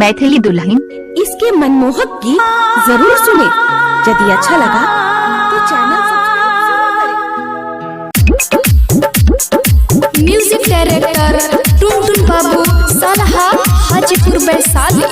मैथिली दुल्हन। इसके मनमोहक गीत जरूर सुने। यदि अच्छा लगा तो चैनल सब्सक्राइब। म्यूजिक डायरेक्टर टुनटुन बाबू सलहा हाजीपुर वैशाली।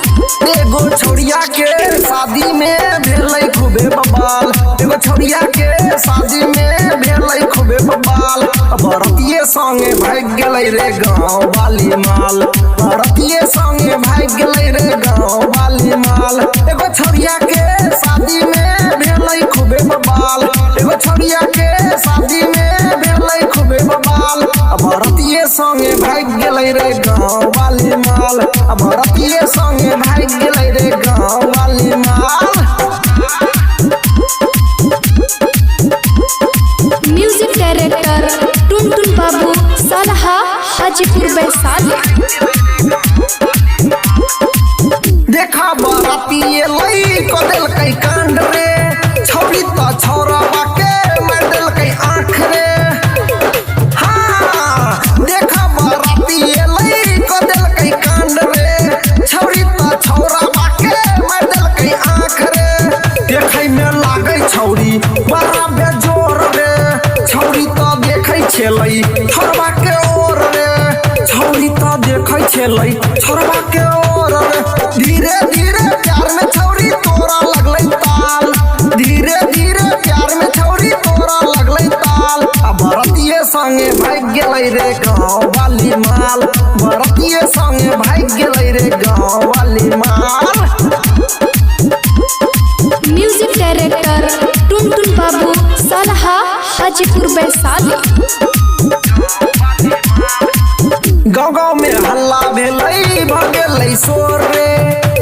एगो छोड़िया के शादी में भेलै खूबे बवाल, एगो छोड़िया के शादी में भेलै खूबे बवाल। बरतिये संगे भाग गेलै रे गाँव वाली माल, बरतिये संगे भाग गेलै रे गाँव वाली माल। एगो छोड़िया के शादी में भेलै खूबे बवाल, एगो छोड़िया के शादी में भेलै खूबे बवाल। बरतिये संगे भाग गेलै रे गाँव वाली माल, बरतिये संगे भाग गेलै रे गाँव वाली माल। म्यूजिक डायरेक्टर टुनटुन बाबू सलहा हाजीपुर वैशाली। देखा बरतिये लई को देलकै कांड रे, छौरी त छौराबा के मार देलकै आँख रे। हाँ देखा बरतिये लई को देलकै कांड रे, छौरी त छौराबा के मार देलकै आँख रे। देखै में लागै छौरी बड़ा बेजोर रे, छौरी त देखै छेलै छौरबा के ओर रे, छौरी त देखै छेलै छौरबा के ओर रे। धीरे धीरे प्यार में छौरी तोरा लगलै ताल, धीरे धीरे प्यार में छौरी तोरा लगलै ताल। बरतिये संगे भाग गेलै रे गाँव वाली माल, बरतिये संगे भाग गेलै रे गाँव वाली माल। म्यूजिक डायरेक्टर टुनटुन बाबू सलहा हाजीपुर वैशाली। गाँव गाँव में हल्ला भेलै भगेलै शोर रे,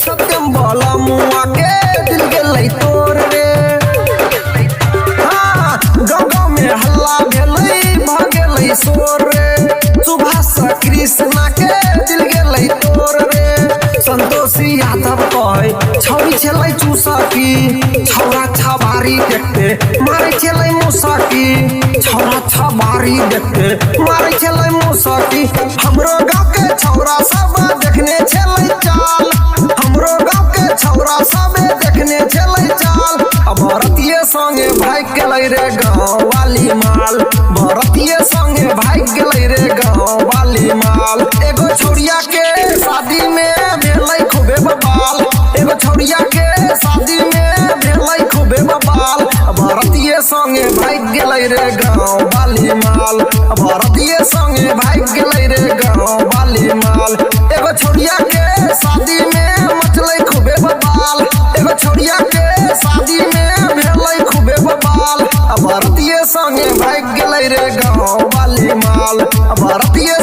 सत्यम बोला मुआ के दिल गेलै तोर रे। हाँ गाँव गाँव में हल्ला भेलै भगेलै शोर रे, सुभाष कृष्णा के दिल गेलै तोर रे। संतोषी यादव कहे छौरी छेलै चूसकी, छौरा छबारी देखते मारे छेलै मुसकी, छौरा छबारी देखते मारे छेलै मुसकी। हमरो गाँव के छौरा सब देखने छेलै चाल, हमरो गाँव के छौरा सब देखने छेलै चाल। बरतिये संगे भाग गेलै रे गाँव वाली माल, बरतिये संगे भाग गेलै रे गाँव वाली माल। एगो छोड़िया के शादी में भेलै खूबे बवाल, एगो छोड़िया के शादी में भेलै खूबे बवाल। बरतिये संगे भाग गेलै रे गाँव वाली माल, बरतिये संगे भाग गेलै रे गाँव वाली माल। एगो छोड़िया के शादी में मचलै खूबे बवाल, एगो छोड़िया के शादी में भेलै खूबे बवाल। बरतिये संगे भाग गेलै रे गाँव वाली माल, बरतिये